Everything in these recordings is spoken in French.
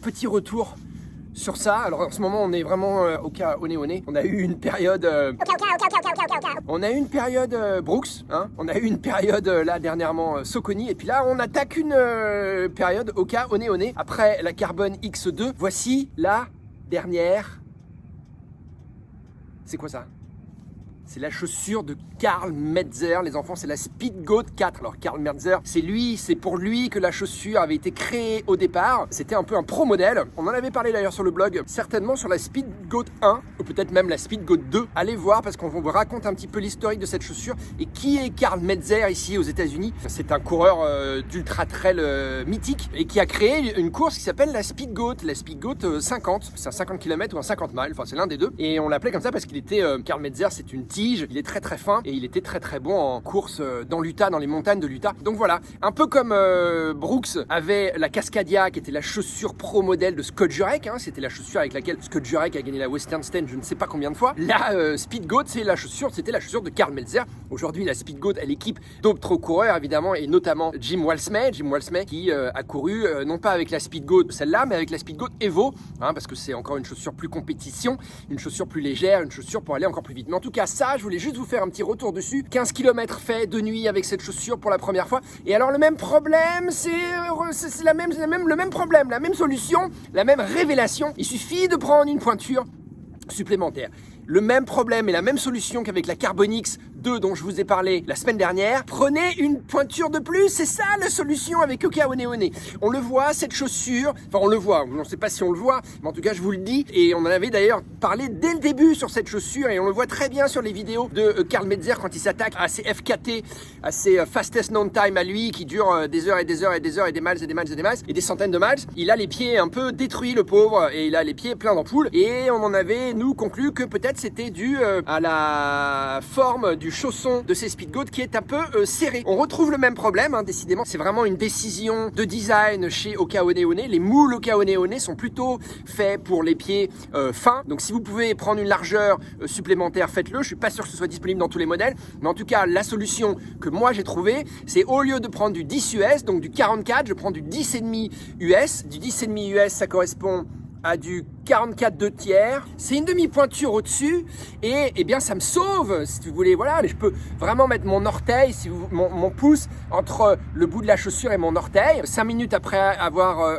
Petit retour sur ça. Alors en ce moment on est vraiment au cas au nez. On a eu une période on a eu une période Brooks, hein. On a eu une période là dernièrement Soconi, et puis là on attaque une période au cas au nez. Après la Carbon X2, voici la dernière. C'est quoi ça? C'est la chaussure de Karl Metzer, les enfants, c'est la Speedgoat 4. Alors Karl Metzer, c'est pour lui que la chaussure avait été créée au départ. C'était un peu un pro modèle. On en avait parlé d'ailleurs sur le blog, certainement sur la Speedgoat 1, ou peut-être même la Speedgoat 2. Allez voir parce qu'on vous raconte un petit peu l'historique de cette chaussure. Et qui est Karl Metzer ici aux États-Unis? C'est un coureur d'ultra trail mythique et qui a créé une course qui s'appelle la Speedgoat 50. C'est un 50 km ou un 50 miles, enfin c'est l'un des deux. Et on l'appelait comme ça parce qu'il était, Karl Metzer, c'est une tige. Il est très très fin et il était très très bon en course dans l'Utah, dans les montagnes de l'Utah. Donc voilà, un peu comme Brooks avait la Cascadia qui était la chaussure pro modèle de Scott Jurek, hein, c'était la chaussure avec laquelle Scott Jurek a gagné la Western States je ne sais pas combien de fois. La Speedgoat, c'était la chaussure de Karl Metzer. Aujourd'hui la Speedgoat elle équipe d'autres coureurs évidemment, et notamment Jim Walsmay qui a couru non pas avec la Speedgoat celle-là, mais avec la Speedgoat Evo, hein, parce que c'est encore une chaussure plus compétition, une chaussure plus légère, une chaussure pour aller encore plus vite. Mais en tout cas ça, je voulais juste vous faire un petit retour dessus. 15 km fait de nuit avec cette chaussure pour la première fois. Et alors le même problème, c'est le même problème, la même solution, la même révélation. Il suffit de prendre une pointure supplémentaire. Le même problème et la même solution qu'avec la Carbon X2 dont je vous ai parlé la semaine dernière. Prenez une pointure de plus, c'est ça la solution avec Hoka One. On le voit, cette chaussure, enfin on le voit, on ne sait pas si on le voit, mais en tout cas je vous le dis, et on en avait d'ailleurs parlé dès le début sur cette chaussure, et on le voit très bien sur les vidéos de Karl Metzer quand il s'attaque à ses FKT, à ses fastest known time à lui, qui durent des heures et des heures et des heures et des miles et des miles et des miles, et des centaines de miles. Il a les pieds un peu détruits le pauvre, et il a les pieds pleins d'ampoules, et on en avait nous conclu que peut-être c'était dû à la forme du chausson de ces Speedgoat qui est un peu serré. On retrouve le même problème, hein, décidément, c'est vraiment une décision de design chez Hoka One. Les moules Hoka One sont plutôt faits pour les pieds fins, donc si vous pouvez prendre une largeur supplémentaire, faites-le. Je suis pas sûr que ce soit disponible dans tous les modèles, mais en tout cas la solution que moi j'ai trouvée, c'est au lieu de prendre du 10 US, donc du 44, je prends du 10,5 US. Du 10,5 US, ça correspond à du 44 2 tiers, c'est une demi-pointure au-dessus, et eh bien ça me sauve, si vous voulez, voilà, mais je peux vraiment mettre mon orteil, mon pouce entre le bout de la chaussure et mon orteil. 5 minutes après avoir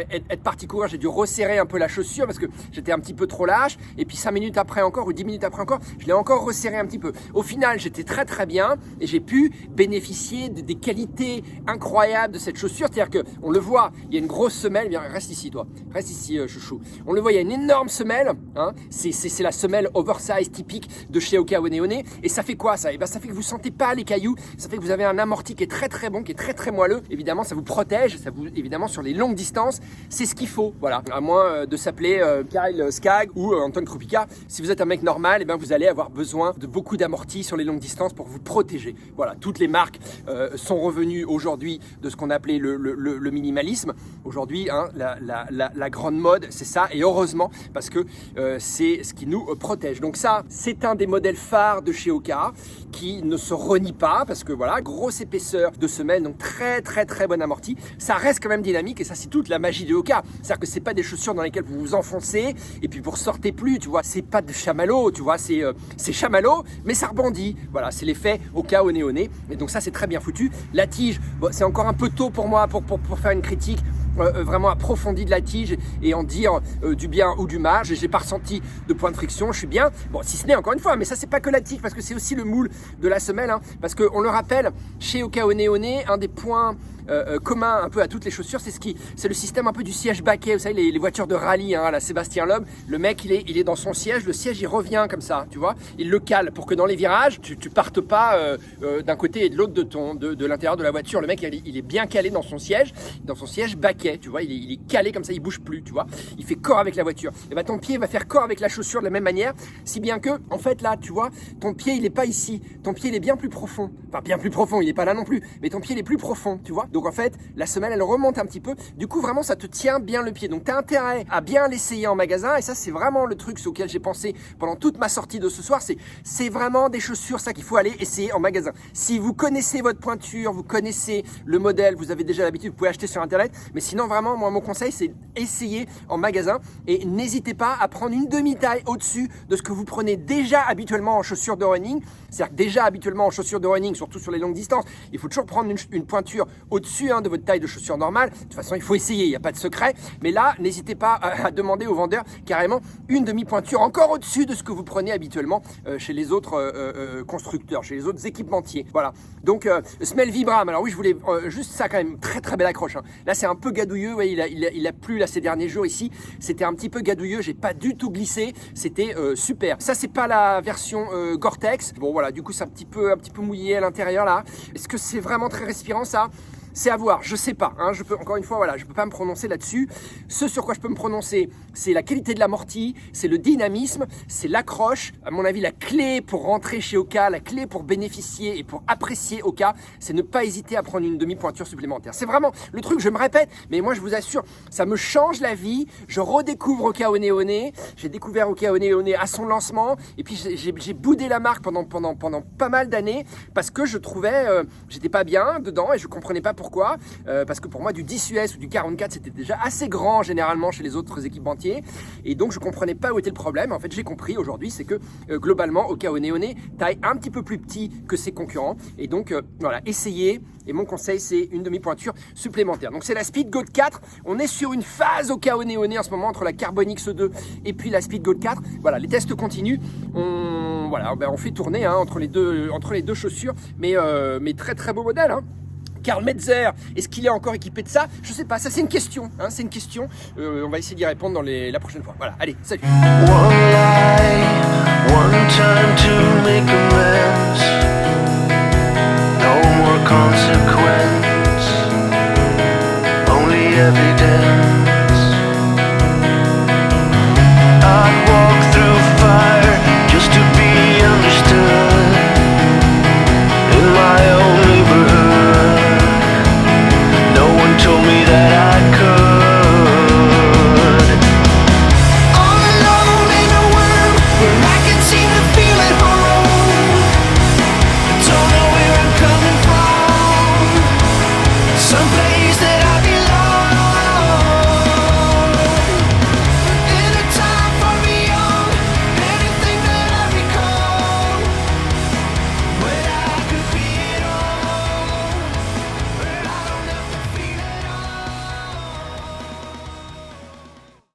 être parti courir, j'ai dû resserrer un peu la chaussure parce que j'étais un petit peu trop lâche, et puis 5 minutes après encore, ou 10 minutes après encore, je l'ai encore resserré un petit peu. Au final, j'étais très très bien, et j'ai pu bénéficier des qualités incroyables de cette chaussure, c'est-à-dire qu'on le voit, il y a une grosse semelle, viens, reste ici toi, reste ici chouchou. On le voit, il y a une énorme semelle, hein, c'est la semelle oversize typique de chez Hoka One, et ça fait quoi ça? Et ben ça fait que vous sentez pas les cailloux, ça fait que vous avez un amorti qui est très très bon, qui est très très moelleux. Évidemment, ça vous protège, ça vous, évidemment, sur les longues distances, c'est ce qu'il faut, voilà. À moins de s'appeler Kyle Skaggs ou Anton Krupika, si vous êtes un mec normal, et ben vous allez avoir besoin de beaucoup d'amortis sur les longues distances pour vous protéger. Voilà, toutes les marques sont revenues aujourd'hui de ce qu'on appelait le minimalisme. Aujourd'hui, hein, la grande mode, c'est ça, et heureusement, parce que c'est ce qui nous protège. Donc ça, c'est un des modèles phares de chez Hoka qui ne se renie pas, parce que voilà, grosse épaisseur de semelle, donc très très très bon amorti. Ça reste quand même dynamique, et ça c'est toute la magie de Hoka. C'est-à-dire que c'est pas des chaussures dans lesquelles vous vous enfoncez et puis vous ressortez plus, tu vois. C'est pas de chamallow, tu vois, c'est chamallow, mais ça rebondit. Voilà, c'est l'effet Hoka One. Et donc ça c'est très bien foutu. La tige, bon, c'est encore un peu tôt pour moi pour faire une critique vraiment approfondie de la tige et en dire du bien ou du mal. J'ai pas ressenti de point de friction, je suis bien. Bon, si ce n'est encore une fois, mais ça c'est pas que la tige, parce que c'est aussi le moule de la semelle, hein, parce qu'on le rappelle, chez Hoka One, un des points commun un peu à toutes les chaussures, c'est le système un peu du siège baquet. Vous savez, les voitures de rallye, hein, à la Sébastien Loeb, le mec il est dans son siège, le siège il revient comme ça, tu vois, il le cale pour que dans les virages tu partes pas d'un côté et de l'autre de l'intérieur de la voiture. Le mec il est bien calé dans son siège baquet, tu vois, il est calé comme ça, il bouge plus, tu vois, il fait corps avec la voiture. Et ben ton pied va faire corps avec la chaussure de la même manière, si bien que en fait là, tu vois, ton pied il est pas ici, ton pied il est bien plus profond, enfin bien plus profond, il est pas là non plus, mais ton pied il est plus profond, tu vois. Donc en fait, la semelle, elle remonte un petit peu. Du coup, vraiment, ça te tient bien le pied. Donc tu as intérêt à bien l'essayer en magasin. Et ça, c'est vraiment le truc auquel j'ai pensé pendant toute ma sortie de ce soir. C'est vraiment des chaussures, ça qu'il faut aller essayer en magasin. Si vous connaissez votre pointure, vous connaissez le modèle, vous avez déjà l'habitude, vous pouvez acheter sur Internet. Mais sinon, vraiment, moi, mon conseil, c'est essayer en magasin. Et n'hésitez pas à prendre une demi-taille au-dessus de ce que vous prenez déjà habituellement en chaussures de running. C'est-à-dire déjà habituellement en chaussures de running, surtout sur les longues distances, il faut toujours prendre une pointure au-dessus de votre taille de chaussures normale. De toute façon, il faut essayer, il n'y a pas de secret. Mais là, n'hésitez pas à demander au vendeur carrément une demi-pointure encore au-dessus de ce que vous prenez habituellement chez les autres constructeurs, chez les autres équipementiers. Voilà. Donc, semelle Vibram. Alors oui, je voulais juste ça quand même. Très très belle accroche. Hein. Là, c'est un peu gadouilleux. Ouais, il a plu là ces derniers jours ici. C'était un petit peu gadouilleux. J'ai pas du tout glissé. C'était super. Ça, c'est pas la version Gore-Tex. Bon, voilà. Du coup, c'est un petit peu mouillé à l'intérieur là. Est-ce que c'est vraiment très respirant ça? C'est à voir, je sais pas. Hein, encore une fois, voilà, je peux pas me prononcer là-dessus. Ce sur quoi je peux me prononcer, c'est la qualité de l'amorti, c'est le dynamisme, c'est l'accroche. À mon avis, la clé pour rentrer chez Oka, la clé pour bénéficier et pour apprécier Oka, c'est ne pas hésiter à prendre une demi-pointure supplémentaire. C'est vraiment le truc, je me répète, mais moi je vous assure, ça me change la vie. Je redécouvre Oka One One. J'ai découvert Oka One One à son lancement, et puis j'ai boudé la marque pendant pas mal d'années parce que je trouvais, j'étais pas bien dedans et je comprenais pas pourquoi, parce que pour moi du 10 US ou du 44 c'était déjà assez grand généralement chez les autres équipementiers, et donc je comprenais pas où était le problème. En fait, j'ai compris aujourd'hui, c'est que globalement Oka One One taille un petit peu plus petit que ses concurrents, et donc voilà, essayez, et mon conseil c'est une demi-pointure supplémentaire. Donc c'est la Speedgoat 4, on est sur une phase Oka One One en ce moment entre la Carbon X2 et puis la Speedgoat 4. Voilà, les tests continuent, on fait tourner entre les deux chaussures, mais très très beau modèle. Hein. Karl Metzer, est-ce qu'il est encore équipé de ça? Je sais pas, ça c'est une question. C'est une question. On va essayer d'y répondre la prochaine fois. Voilà, allez, salut. One lie, one time to make amends.